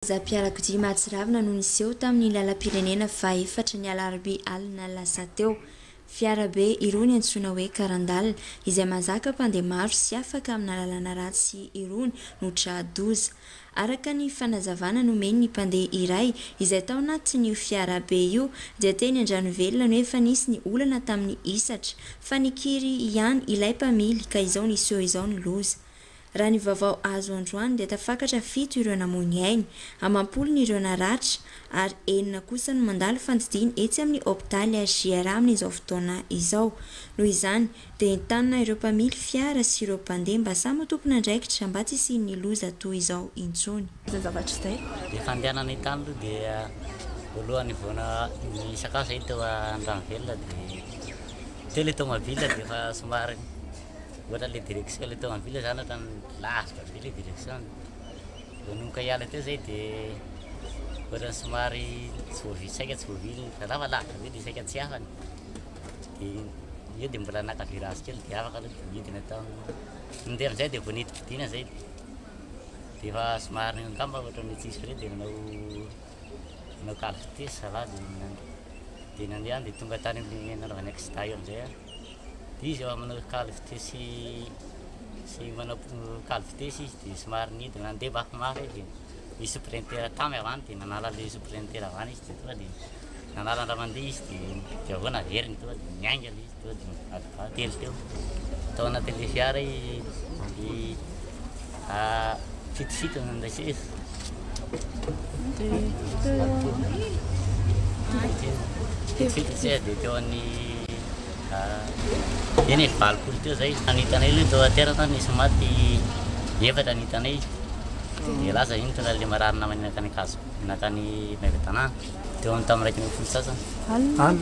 Zampiarakodia Mahatsiravina no niseho tamin'ny lalam-pirenena faefatra ny alarobia alina lasa teo. Fiarabe irony antsoina hoe karandalina izay mahazaka mpandeha maro sy afaka amina lalana ratsy irony no trahadoza. Araka ny fanazavana nomeny ny mpandeha iray izay tao anatin'io fiarabe io dia teny Andranovelona no efa nisy ny olana tamin'ny isatra fa nikiry ihany ilay mpamily ka izao niseho izao ny loza. Raha ny vaovao azo androany dia tafakatra 7 ireo namony ainy, amampolony ireo naratra ary 9 kosa no mandalo fandidiana etsy amin'ny hopitaly GRA amin'izao fotoana izao. Noho izany dia entanina ireo mpamily fiara sy ireo mpandeha mba samy tompona andraikitra mba tsy hisian'ny loza toy izao intsony. Zavatra izay dia fandehanana tany aloha dia voalohany voana ny sakafo izay teo Andranovelona dia teo ilay tomobila dia efa somary ohatra le direction le tomobila zany ohatra lasitra be le direction dia noka hiala teo zay dia ohatra somary tsy voavily saika tsy voavily raha lavitra be dia saika tsy afany dia io dia mbola naka virage kely dia afaka aloha dia midina tao mindeha amin'izay dia vao nidimidina zay dia efa somary ngamba ohatra ny tsisy fre dia nanao cale vitesse va dia nandeha dia tonga tany amin'ny nanaovany accident io amin'izay izy eo manao cale vitesse sy manao cale vitesse izy dia somary nidina nandeha mafimafy dia misy sprinter tamy avany dia nanala le sprinter avany izy dia tonga dia nanala raha mandeha izy dia avao naveriny tonga dia miaingana izy tonga dia telo teo tao anatin'le fiara fitofito nandaisa izy fitofito tsy dia teo any eny valopolo teo zay anitanay aloha tao atera tany nisy maty efatra anitanay dia lasa iny tonga le marary namany nakany kazo nakany Maivatanana teo amin'ny tamin'ny raiky 90 sasany alina.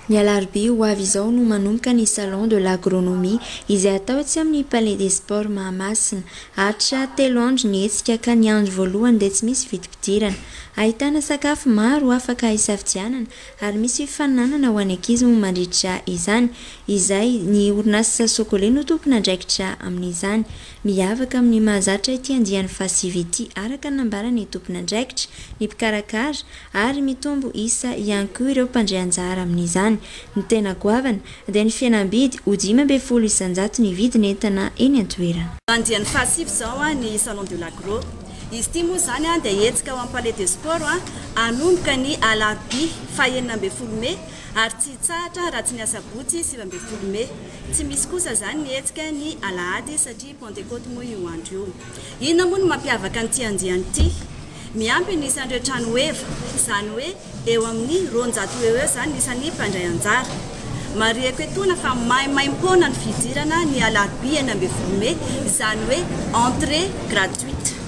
Ny alarobia ho avy izao no manomboka ny salon de l'agronomie izay atao etsy amin'ny palais des sports Mahamasina. Atra 3 andro ny hetsika ka ny andro voalohany dia tsy misy vidim-pidirana. Ahitana sakafo maro afaka hisafidianana ary misy fifaninanana ho any ankizy mo mandritra izany. Izay ny orinasa Socolé no tompona andraikitra amin'izany. Miavaka amin'ny mahazatra ity andiany fasivity araka nambarany tompona andraikitra, ny mpikarakara ary mitombo isa ihany koa ireo mpandray anjara amin'izany. Ny tena goavana dia ny fihenam-bidy ho 500 isan-jato ny vidiny entana eny an-toerana. Andiany fasivy zao ny salon de l'agro. Izy ity moa zany dia hetsika ao amin'ny palais des sports anomboka ny alarobia faha 9 Mey ary tsy tsahatra raha tsy ny asabotsy 7 Mey. Tsy misy kosa zany ny hetsika ny alahady satria Pentecôte moa io andro io. Inona moa no mampiavaka an'ity andiany ity? Miampy ny isan'ireo trano eva izany hoe eo amin'ny 200 eo zany isan'ny mpandray anjara. Mariako etona fa maimpoana ny fidirana ny alarobia 9 Mey izany hoe entrée gratuite.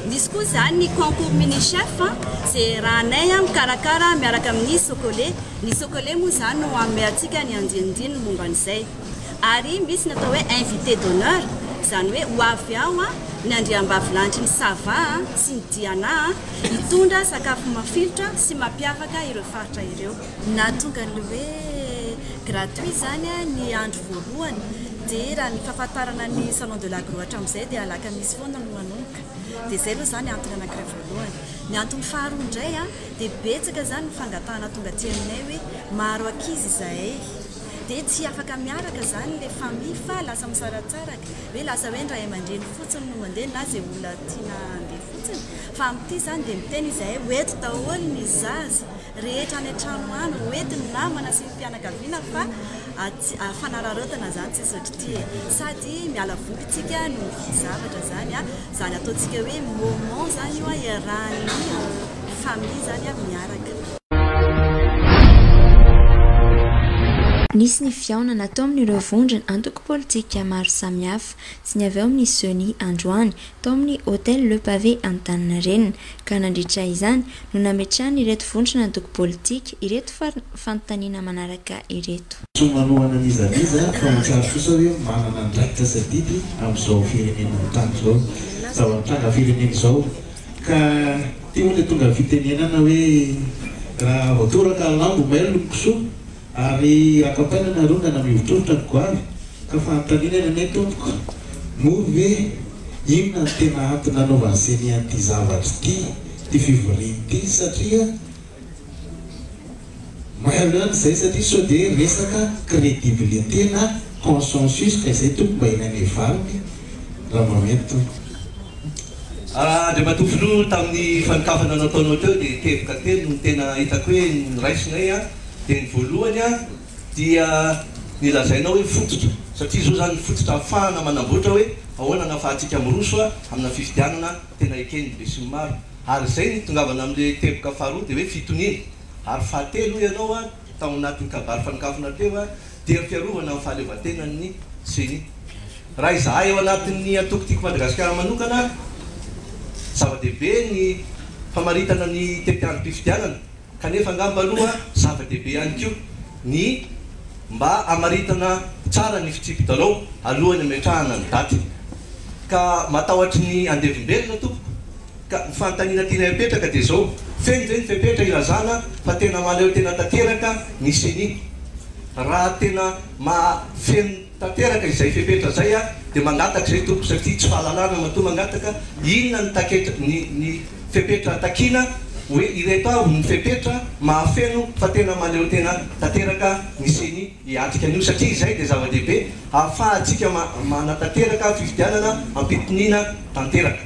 Misy koa zany ny concours mini chef izay rahanay mikarakara miaraka amin'ny Socolé. Ny Socolé moa zany no amin'ny antsika ny andinindiny momba an'izay. Ary misy natao hoe invité d'honneur izany hoe ho avy ao ny andriambavilanitry ny sava sy ny diana hitondra sakafo mafilotra sy mampiavaka ireo faritra ireo. Na tonga ny hoe gratuit zany ny andro voalohany dia raha ny fahafantarana ny salon de l'agro hatramin'izay dia alaka misy foana no manomboka. Dia izay aloha zany antony anankiray voalohany. Ny antony faharoa indray dia betsaka zany ny fangatahana tonga aty aminay hoe maro ankizy izahay dia tsy afaka miaraka zany le famille fa lasa misaratsaraka hoe lasa hoe ndray aman-dreny fotsiny no mandeha na izay olona tiana andeha fotsiny fa amin'ity zany dia miteny izahay hoeto daholo ny zaza rehetra any an-trano any hoety ny namana sy ny mpianakaviana fa fanararaotana zany tsy sotrity sady miala voly tsika no zavatra zany zany ataontsika hoe moment zany io iarahan'ny famille zany miaraka. Nisy ny fiaona natao amin'ireo vondrona antoko politika maro samihafa sy ny avy ao amin'ny Sony androany tao amin'ny hôtel Le Pavé Antaninarenina ka nandritra izany no nametrahany ireto vondrona antoko politika ireto fanontaniana manaraka ireto. Somanoana nizaniza fa matsara kosa hoe manana andraikitra sadidy amin'izao firenena tany zao zavatranga firenena izao ka teo le tonga fitenenana hoe raha voatoraka lambo mailo koso ary akapaina nareo na mivotrotra ny goavy ka fanontaniana ny tompoko movy inona ny tena antony anaovany seny an'ity zavatra ty fivoriany ty satria mahalany zay satria sao dia resaka crédibilité na consensus ka izay tompo mba inanevariny raha mamento Andria Matofilo tamin'ny fanikafana nataonao teo dia teboka telo no tena hitako hoe ny raisinay a dia ny voalohany a dia nilazainao hoe fototra satria zao zany fototra ahafahana manamboatra hoe ahoana nafahantsika miroso a amina fifidianana tena ekeny be sy ny maro ary zay ny tongavana amin'le teboka faharoa dia hoe fitonina ary fahatelo ianao a tao anatin'ny kabary fanikafana teo a dia fiarovana amin'ny fahaleovan-tenany seny raha izahay eo anatin'ny atoko tiako Madagasikara manokana zava-dehibe ny famaritana ny tetiany mpifidianana kanefa angamba aloha zava-dehibe ihany koa ny mba amaritana tsara ny fitsipy-dalao alohany ametrahana ny daty ka matahotra ny andevim-belona tompoko ka ny fanontaniana tiana hipetraka dia zao feno zay ny fipetra ilazana fa tena maleo tena tanteraka ny seny raha tena mafeno tanteraka izay fipetra zay a dia mangataka zay tompoko satria tsy fahalalana matoa mangataka inona ny taketra ny fipetra takiana hoe ireto aho ny fipetra mahafeno fa tena maleo tena tanteraka ny seny hiatrika an'io satria izay dia zava-dehibe ahafahantsika manatanteraka fifidianana ampitonina tanteraka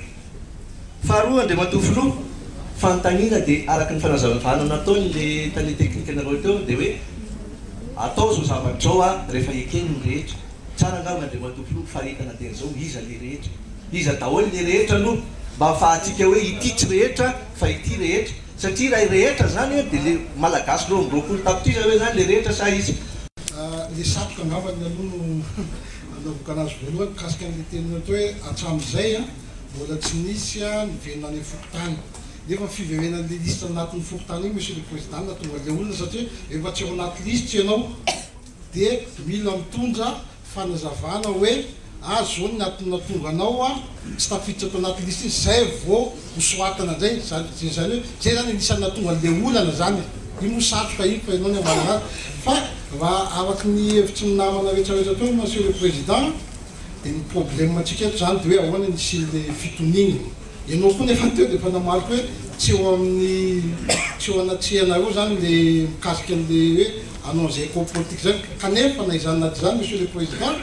faharoa Andria Matofilo fanontaniana dia araka ny fanazavana nataony le tany teknika anareo teo dia hoe atao zao zavatra zao a rehefa ekeny ny rehetra tsara angamba Andria Matofilo faritana tena zao iza le rehetra iza daholo le rehetra aloha mba ahafahantsika hoe ity tsy rehetra fa ity rehetra satria raha rehetra zany dia le malagasy loha miroapolo tapitra iza hoe zany le rehetra sa izy le satroka angamba ny aloha anaovaka anazy voalohany kasika an'le tenina to hoe hatramin'izay a mbola tsy nisy a nivenona any fokotany nefa fiverenan'le liste anatin'ny fokotany iny monsieur le président na tonga le olona satria efa tsy ao anaty liste ianao dia mila mitondra fanazavana hoe zao ny atona tonga anao a tsy tafiditra ato anaty liste iny zay vao hosoatana zay zany hoe zay zany anisan'ny natonga le olana zany iny no satroka iny fa ianao ny amananazy fa raha araky ny hevitry ny namana rehetrarehetra teo monsieur le président dia ny problème atsika eto zany dia hoe ahoana nisyn'le fitoniny ianao koa nefa teo dia fanamariko hoe tsy eo amin'ny tsy eo anatrihanareo zany le mikasika an'le hoe anao zay école politique zany kanefa na izany naty zany monsieur le président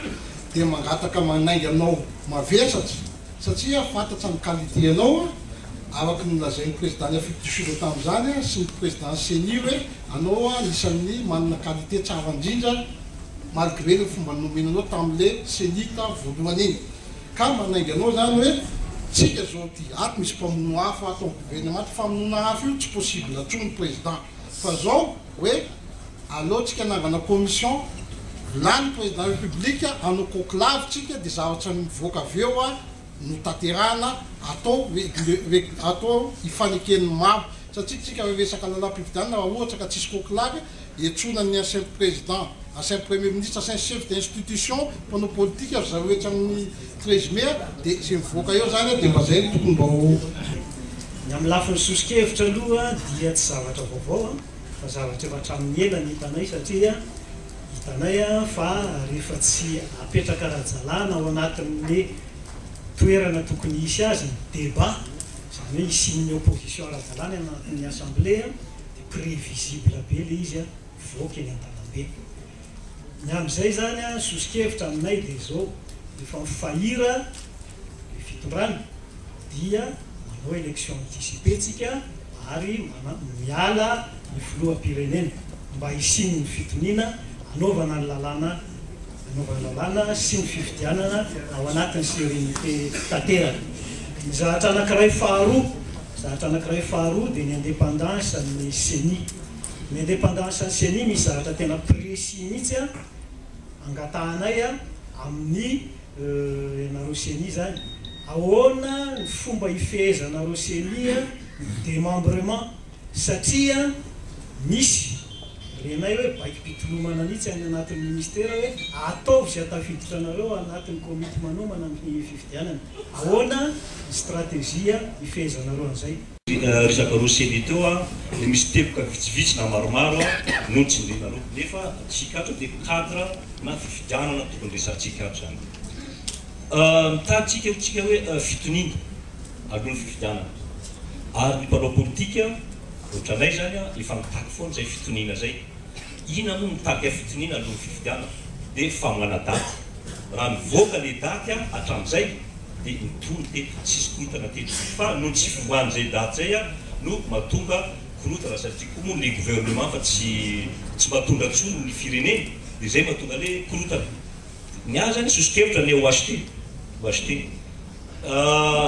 dia mangataka manaingy anao mavesatra satria fantatsa ny qualité anao araky nylazain'ny président ny Afrique du Sud tamin'izany sy ny président Seny hoe anao anisan'ny manana qualité tsara indrindra malgré le fomba nomenanao tamin'le Senita voalohany iny ka manaingy anao zany hoe tsika zao ty ato misy mpamono hafa atao gouvernement famonoana hafa io tsy possible atrony président fa zao hoe alohatsika nangana commission lany président république anao conclavetsika dia zavatra mivoaka avy eo a no tanterahana atao ifanekeny maro satria tsika resaka lalam-pifidianana raha ohatra ka tsisy conclave iantsona ny ancien président ancien premier ministre ancien chef d'institution mpanao politique azy zareo rehetra amin'ny 13 mai dia zay mivoaka eo zany dia mba zay ny tokony mba ny amin'ny lafiny sosikevitra aloha dia tsy zavatra vaovao fa zavatra efa hatramin'ny ela ny hitanay satria hitanay fa rehefa tsy apetraka raha-jalana ao anatin'le toerana tokony hisy azy ny débat zany hoe isin'ny opposition ara-jalana anatin'ny assemblée dia prévisible be le izy voaka eny an-dalambe ny amin'izay zany sosikevitra aminay dia zao efa mifahira le fitondrana dia manao élection anticipé tsika ary miala ny filoham-pirenena mba isin'ny fitoniana anaovana ny lalàna sy ny fifidianana ao anatin'ny sérénité tanteraka ny zahatra anankiray faharoa dia ny indépendance ny Seny ny indépendance ny Seny misy zahatra tena précis mihitsy angatahanay amin'ny nareo Seny zany ahoana ny fomba ifehezanareo Seny démembrement satria misy renay hoe baiki-pitolomana anitsy any anatin'ny ministère hoe ataovy zay tafiditra anareo anatin'ny komity manomana amin'ny fifidianana ahoana ny stratégia ifehezanareo an'izay resaka roa Seny teo dia misy teboka vitsivitsy na maromaro no tsy indrinareo nefa tsika ato dia cadre na fifidianana tokony resantsika ato zany Mitaditsika tsika hoe fitonina alohan'ny fifidianana ary ny mpanao politika ohatranay zany efa mitaky foana zay fitonina zay. Ina moa mitaky fitonina alohan'ny fifidianana dia famana daty. Raha mivoaka le daty hatramin'izay dia mitony teto tsisy korotana teto fa no tsy fivoahany zay daty zay no mahatonga korotana satria koa moa le gouvernement fa tsy mahatonga tsony ny fireneny dia zay mahatonga le korotana. Ny azy zany sosikevitra ny Washington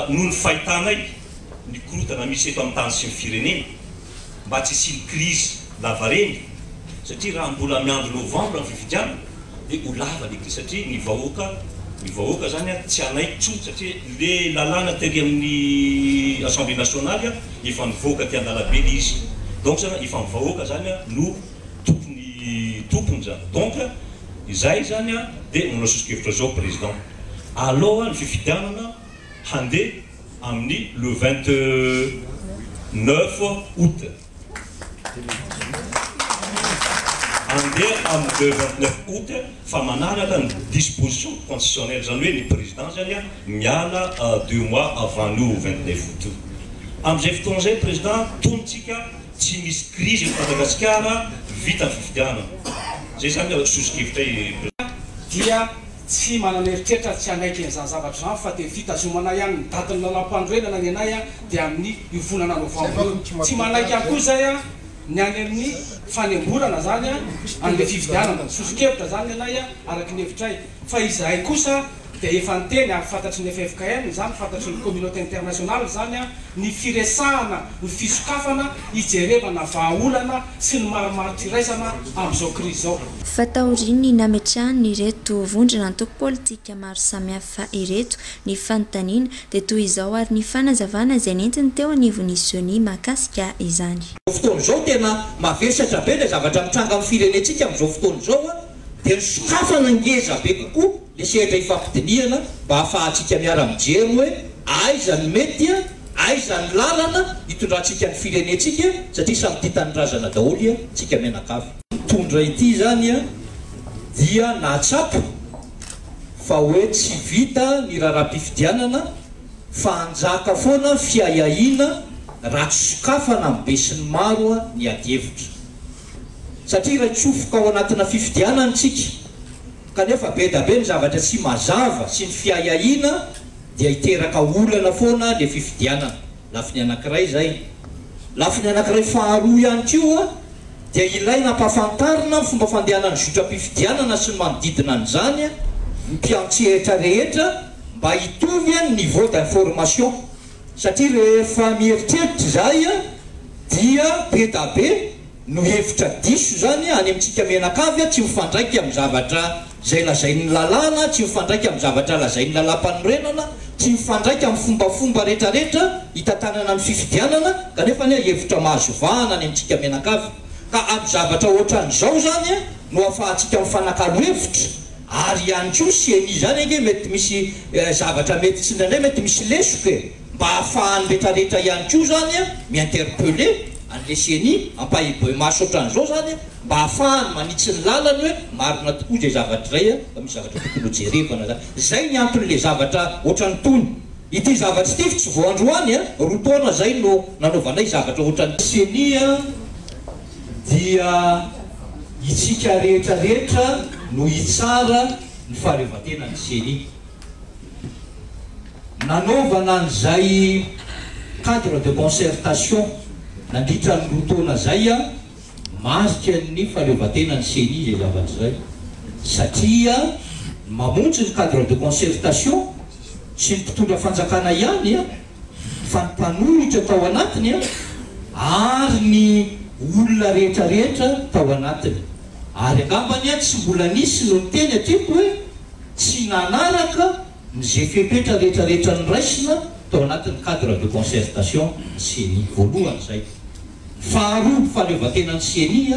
noho ny fahitanay ny korotana misy eto amin'ny tany sy ny firenena mba tsy hisy crise lavareny satria raha mbola miandro novembre amin'ny fifidianana dia ho lava le crise satria ny vahoaka zany tsy anaiky tsony satria le lalàna tery amin'ny assemblée nationale efa mivoaka ty andalabe le izy donc zany efa mivahoaka zany no tompony zany. Donc izay zany dia manao sosikevitra zao président aloha ny fifidianana handeha amin'ny le 29 août handeha amin'ny le 29 août fa manaraka ny disposition constitutionnelle zany hoe ny président zany miala 2 mois avant nous 29 août. Amin'izay fotoana zay président tonontsika tsy misy crise eto Madagasikara vita ny fifidianana zay zany sosikevitra dia tsy manana eritreritra tsy anaiky an'izany zavatra zany fa dia fitazomana ihany ny datin'ny lalam-pandroenana ny anay dia amin'ny volana novembre. Tsy manaiky ihany koa zay ny any amin'ny fanemborana zany an'le fifidianana sosikevitra zany anay araky ny hevitray fa izahay kosa dia efa nyteny ary fantatry ny FFKM zany fantatry ny communauté internationale zany ny firesahana ny fisokafana hijerevana vahaolana sy ny maromaro tiraisana amin'izao crise zao. Fataoriny nametrahany ireto vondrona antoko politika maro samihafa ireto ny fanontaniana dia toy izao ary ny fanazavana izay nentiny teo anivon'izy Joni mahakasika izany. Fotoana zao tena mavesatra be le zavatra mitranga amin'ny firenentsika amin'izao fotoana zao dia ny sokafana ngeza be kokoa le sehatra ifampidinihana mba hahafahantsika miara-mijery hoe aiza ny mety aiza ny lalana hitondrantsika ny firenentsika satria samy tia tanindrazana daholo tsika menakavy. Mitondra ity zany dia nahatsapa fa hoe tsy vita ny raharaham-pifidianana fa anjaka foana fiahiahina ratsy sokafana mibe sy ny maro ny ady-hevitra satria raha tsofoka ao anatina fifidianana tsika kanefa be da be ny zavatra tsy mazava sy ny fiahiahina dia hiteraka olana foana le fifidianana. Lafiny anankiray zay. Lafiny anankiray faharoa ihany koa dia ilaina ampahafantarina fomba fandehanany zotram-pifidianana sy ny manodidina an'izany mpiantsehatra rehetra mba hitovy ny niveau d'information satria rehefa mieritreritra zay dia be da be no hevitra diso zany any amintsika menakavy tsy mifandraiky amin'ny zavatra zay lazain'ny lalàna, tsy mifandraiky amin'ny zavatra lazain'ny lalam-panorenana, tsy mifandraiky amin'ny fombafomba rehetrarehetra hitantanana amin'ny fifidianana kanefa ny hevitra mahazovahana any amintsika menakavy. Ka amin'ny zavatra ohatran'izao zany no ahafahantsika mifanakalo hevitra ary ihany koa seny zany ange mety misy zavatra mety tsy indraindray mety misy lesoke mba ahafahan'ny rehetrarehetra ihany koa zany miinterpele an'le seny ampahiboe maso ohatran'izao zany mba ahafahany manitsy ny lalany hoe marina tokoa zay zavatra zay fa misy zavatra tokony hojerevana zany. Zay ny anton'le zavatra ohatran'ny tony. Ity zavatra ity tsy voandroany roa taona zay no nanaovanay zavatra ohatran'ny seny dia itsika rehetrarehetra no hitsara ny faharevantenany seny. Nanaovana an'izay cadre de concertation nandritra ny roa taona zay marika ny fahaleovantenany seny zay zavatra zay satria mamonjy ny cadre de concertation sy ny mpitondra fanjakana ihany fa ny mpanohitra tao anatiny ary ny olona rehetrarehetra tao anatiny ary angambany tsy mbola nisy no niteny atriko hoe tsy nanaraka ny zay fepetra rehetrarehetra ny raisina tao anatin'ny cadre de concertation seny voalohany zay. Faharoa fahaleovantenany seny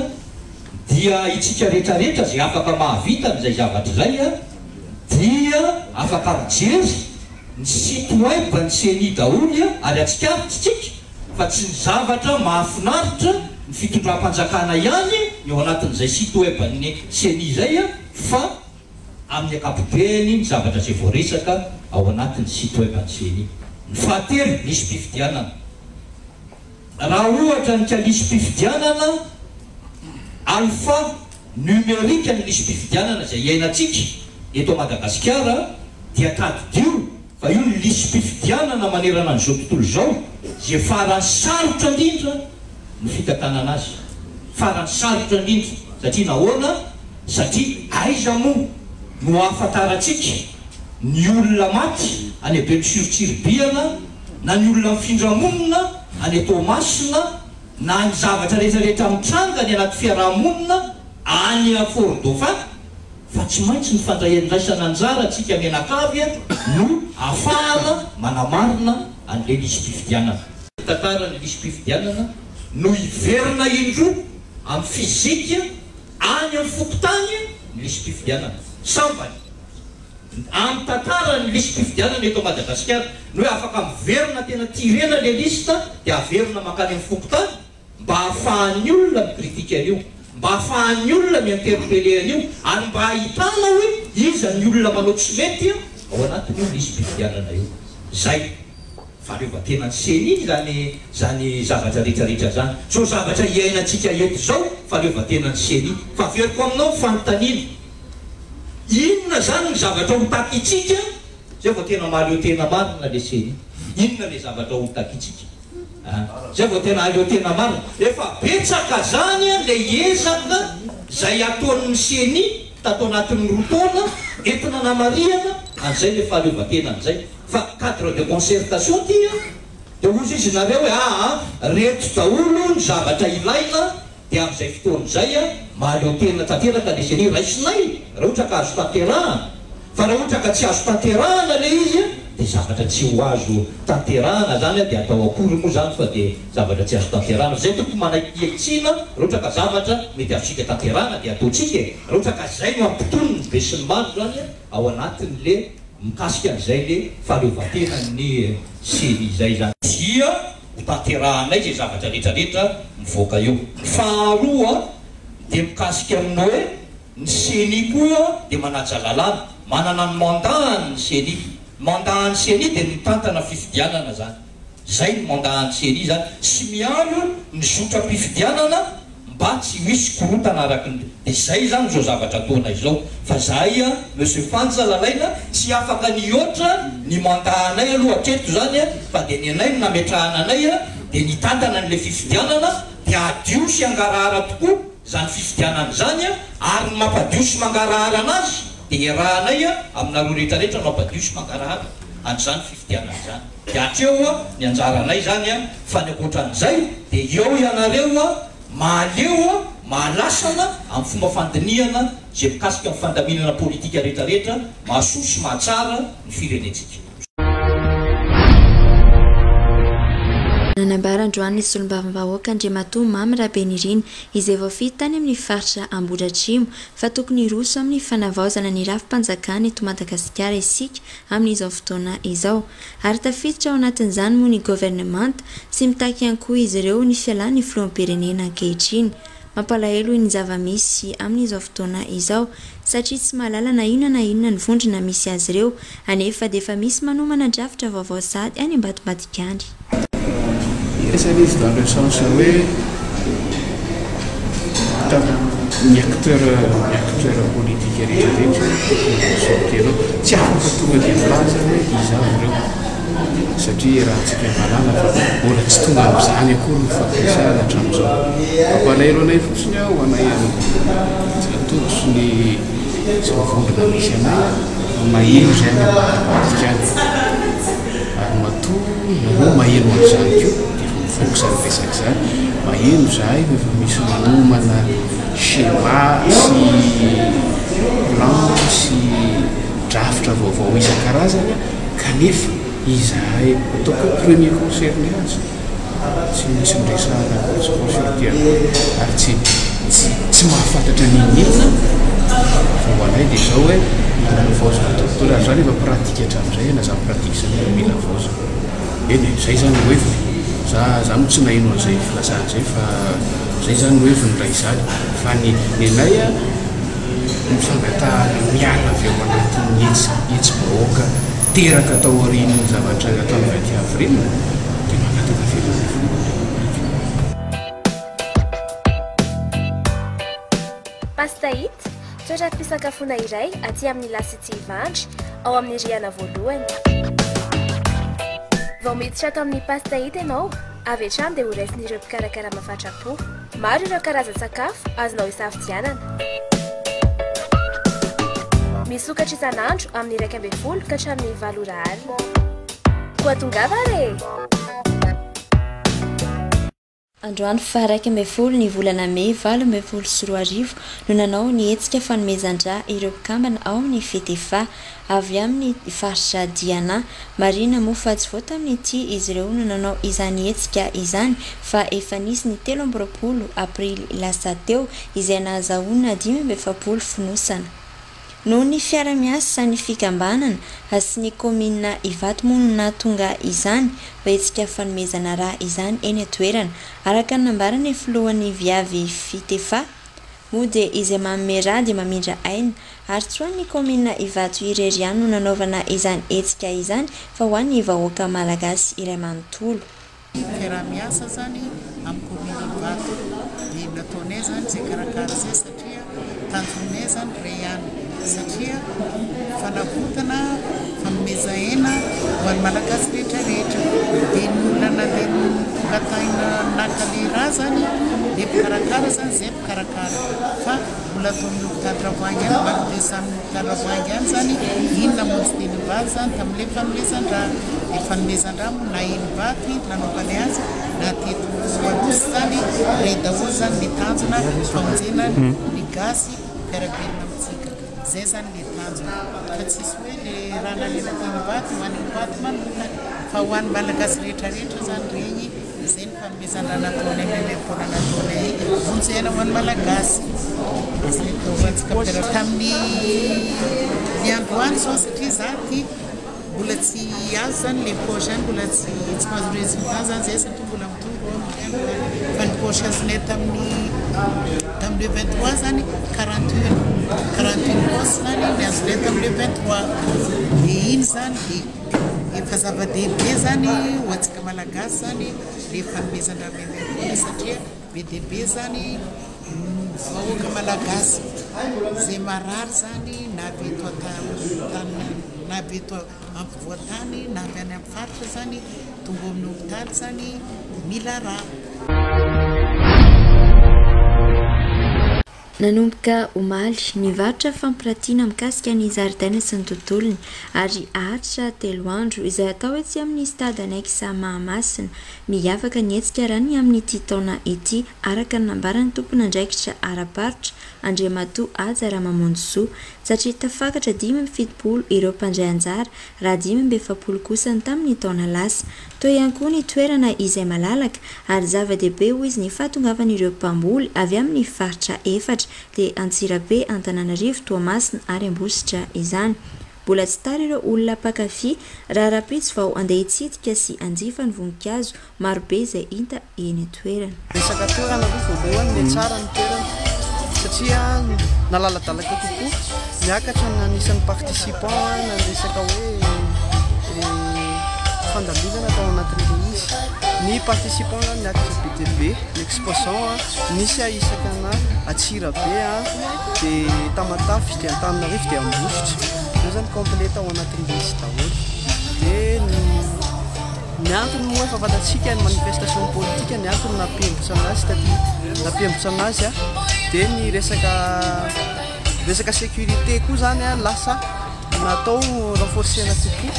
dia itsika rehetrarehetra zay afaka mahavita n'izay zavatra zay dia afaka mijery ny site web ny seny daholo ary atsikarititsika fa tsy ny zavatra mahafinaritra ny fitondram-panjakana ihany eo anatin'izay site web ny seny zay fa amin'ny akapobeny ny zavatra zay voaresaka ao anatin'ny citoyen-seny. Ny fahatelo misy mpifidianana. Raha ohatra ny kalisy mpifidianana alpha numérika ny lisy mpifidianana zay iainantsika eto Madagasikara dia tadidio fa io ny lisy mpifidianana manerana an'izao tontolo zao zay farany sarotra indrindra ny fitantanana azy, farany sarotra indrindra satria nahoana? Satria aiza moa no ahafantarantsika ny olona maty any Abeny Sorotsiribiana na ny olona mifindramonina any Toamasina na ny zavatra rehetrarehetra mitranga ny anaty fiarahamonina any Fort Dauphin fa tsy maintsy ny fandraisandraisana anjara atsika menakavy no ahafahana manamarina an'ilay lisy mpifidianana. Tantarany lisy mpifidianana no iverina indroa amin'ny fizika any amin'ny fokotany ny lisy mpifidianana sambany amin'ny tantarany lisy mpifidianana eto Madagasikara no hoe afaka miverina tena tirena le lista dia averina makany amin'ny fokotany mba ahafahan'ny olona mikritika an'io, mba ahafahan'ny olona miinterpele an'io ary mba ahitana hoe iza ny olona manao tsy mety ao anatin'io lisy mpifidianana io. Zay fahaleovantenany seny iny zany zavatra rehetrarehetra zany. So zavatra iainantsika eto zao fahaleovantenany seny fa averiko aminao fanontaniana. Inona zany ny zavatra ho takitsika zay vao tena mahaleo tena marina le seny. Inona le zavatra ho takitsika? Zay vao tena aleo tena marina. Efa betsaka zany le ezaka zay ataon'ny seny tato anatin'ny rotaona entina namariana an'izay le fahaleovantenany zay. Fa cadre de concertation tia dia ozy izy nareo hoe reto daholo ny zavatra ilaina dia amin'izay fotoan'izay mahaleo tena tanteraka le seny raisinay raha ohatra ka azo tanterahana. Fa raha ohatra ka tsy azo tanterahana le izy dia zavatra tsy ho azo tanterahana zany dia atao akory moa zany fa dia zavatra tsy azo tanterahana. Zay toko manaiky iaitsina raha ohatra ka zavatra mety azontsika tanterahana dia ataontsika. Raha ohatra ka zay no ampitony ny be sy ny maro zany ao anatin'le mikasika an'izay le fahaleovantenany seny izay zany dia ho tanterahanay zay zavatra rehetrarehetra mivoaka eo. Faharoa dia mikasika aminao hoe ny seny koa dia manaja lalàna, manana ny mandahany ny seny. Mandahany seny dia mitantana fifidianana zany. Zay ny mandahany seny zany sy mialo ny zotra-pifidianana mba tsy misy korotana araka dia zay zany zao zavatra ataonay zao. Fa zahay monsieur Fantsa lalaina tsy afaka nioatra ny mandahanay aloha hatreto zany fa dia ny anay no nametrahana anay dia nitantana n'le fifidianana dia adio sy angarahara tokoa zany fifidianana zany ary mampadio sy mangarahara anazy dia rahanay aminaroa rehetrarehetra no mampadio sy mangarahara an'izany fifidianana zany. Dia hatreo ny anjaranay zany fa ny ankoatran'izay dia eo ianareo mahaleo mahalasana amin'ny fomba fandiniana zay mikasika amin'ny fandaminana politika rehetrarehetra mahasoa sy mahatsara ny firenentsika. Nanambarandroany ny solombavam-bahoaka Andriamatoa Mamy Rabenirina izay voafity tany amin'ny faritra Ambohidratrimo fa tokony roso amin'ny fanavaozana ny rafim-panjakana eto Madagasikara isika amin'izao fotoana izao ary tafiditra ao anatin'izany moa ny gouvernemanta sy mitaky ihany koa izy ireo ny fialan'ny filoham-pirenena ankehitriny. Mampalahelo ny zava-misy amin'izao fotoana izao satria tsy mahalala na inona ny vondrona misy azy ireo anefa dia efa misy manomana drafitra vaovao sady any ambadimbadikandry. Izy dans le sens où ny acteur politique rehetrarehetra sortireo tsy afaka tonga dia milaza hoe izany ireo satria raha tsika malala fa mbola tsy tonga amin'izany akory ny fampiasana hatramin'izao. Mampalahelo anay fotsiny aho anay atoro sy ny vondrona misy anay maheno zay ambadimbadikany ary matoa no maheno an'izany koa fokusana resaka zany maheno zahay efa misy manomana schéma sy plan sy drafitra vaovao isan-karazany kanefa izahay ataoko premier concerné azy tsy misy miresahana sy consultiana ary tsy mahafantatra ninina fa ho anay dia zao hoe mila vaozana tontolo ary zany efa pratika hatramin'izay na zany pratika zany mila vaozana eny zay zany hoe za mo tsy nahino an'izay filazana zay fa zay zany hoe ny ray zany fa ny anay mifangata miala avy eo anatin'ny etsy-bahoaka teraka atao arino zavatra ataony 20 avril dia mangataka velona Pastait, toeram-pisakafoana iray aty amin'ny lasity Ivandry ao amin'ny riana voalohany. Vao miditra ato amin'ny Pastait ianao, avy hatrany dia ho raisin'ireo mpikarakara mafatrapo. Maro ireo karazan-tsakafo azonao hisafidianana. Misokatra isan'andro amin'ny 1:30 ka hatramin'ny 4 alina. Koa tongava re! Androany fa 1:30 ny volana May 2024 no nanao ny hetsika fanomezan-dra ireo mpikambana ao amin'ny Fetefa avy amin'ny faritra Diana. Marina moa fa tsy voata amin'ity izy ireo no nanao izany hetsika izany fa efa nisy ny 13 aprily lasa teo izay nahazahoana 570 fonosana. Noho ny fiara-miasa ny fikambanana sy ny komina Ivato-mono nahatonga izany fa hetsika fanomezana ra izany eny atoerana araka ny nambarany filohan'ny viavy Fetefa moa dia izay manome ra dia mamindra aina ary tsy ho an'ny komina Ivato irery ihany no nanaovana izany hetsika izany fa ho an'ny vahoaka malagasy iray manontolo. Fiara-miasa zany amin'ny komina Ivato dia nataonay zany izay karakara izay satria tanjonay zany ray ihany satria fanavotana fanomezahena ho an'ny malagasy rehetrarehetra dia ny olana dia tongatahina nakale ra zany dia mpikarakara zany izay mpikarakara fa mbola ataon'ny hopitaly ravoahangy ihany mbaky dia samy hopitaly ravoahangy ihany zany inona montsy dia nivaty zany tamin'ilay fanomezan-dra. Ny fanomezan-dra moa na enivaty nanaovany azy na teto alosy zany ray daholo zany ny tanjona famonjena ny gasy mpiarabelona amintsika. Zay zany ny tanjona fa tsisy hoe le raha nalena tenivaty ho an'ny vaty manokana fa ho an'ny malagasy rehetrarehetra zany regny izay ny fanomezan-dra nataony amin'ny mpona nataony vonjena ho an'ny malagasy. Zay taovantsika pera tamin'ny androany zao satria zaty mbola tsy azo zany le poche any mbola tsy mahazo résultat zany zay satria mbola mitombo fa ny poche azonay tamin'ny 23 zany 41 poche zany ny azonay tamin'ny 23 dia iny zany dia efa zava-dehibe zany ho antsika malagasy zany le fanomezan-dra menapona satria be dehibe zany vahoaka malagasy zay marary zany na avy eto an-tany na avy eto ampovoan-tany na avy any amin'ny faritra zany tonga amin'ny hopitaly zany mila raha. Nanomboka omaly nivarotra fampiratiana mikasika ny zaridaina sy ny tontolony ary ahatra 3 andro izay atao etsy amin'ny stade annexe Mahamasina. Miavaka ny hetsika raha ny amin'ny ity taona ity araka ny nambaran'ny tompon'andraikitra ara-paritra Andriamatoa Aja Ramamonjoso satria tafakatra 570 ireo mpandray anjara raha 570 kosa ny tamin'ny taona lasa. Toy ihany koa ny toerana izay malalaka ary zava-dehibe ho izy ny fahatongavan'ireo mpamboly avy amin'ny faritra efatra dia Antsirabe, Antananarivo, Toamasina ary Ambositra izany. Mbola tsy tara ireo olona mpakafy raha rapitsy vao andeha hitsidika sy anjifa ny voninkazo marobe izay hita eny toerana. Resaka toerana aloha voalohany dia tsara ny toerana satria nalaladalaka kokoa miakatra ny anisan'ny participant na resaka hoe fandalivana tao anatin'ilay izy. Ny participant miakatra be dia be, l'exposant nisy isakana Antsirabe dia Tamatavy dia Antananarivo dia Ambositra. Io zany complet ao anatin'ilay izy daholo. Dia ny antony moa efa fantatsika ny manifestation politique ny antony nampembotra anazy nampembotra anazy dia ny resaka sécurité koa zany lasa natao renforcena kokoa.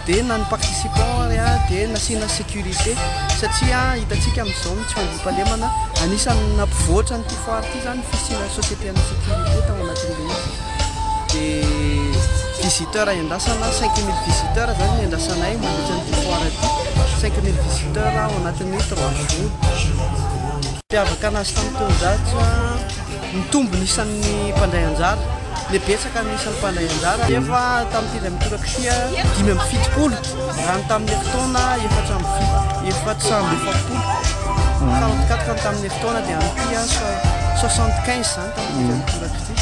Dia na ny participant dia nasiana sécurité satria hitantsika amin'izao tsy fandriam-pahalemana anisan'ny nampivoatra n'ity foire ity zany fisiana société ana sécurité tao anatin'ilay izy. Dia visiteur endasana 5000 visiteur zany endasanay mandritra n'ity foire ity 5000 visiteur ao anatin'ny 3 jours. Mpiavaka anazy tamin'ny taonjato mitombo nisan'ny mpandray anjara le betsaka nisan'ny mpandray anjara efa tamin'ity iray mitorakisia 570 raha ny tamin'ny hektaona 470 44 tamin'ny hektaona dia ampia 75 zany tamin'ity iray mitorakisia.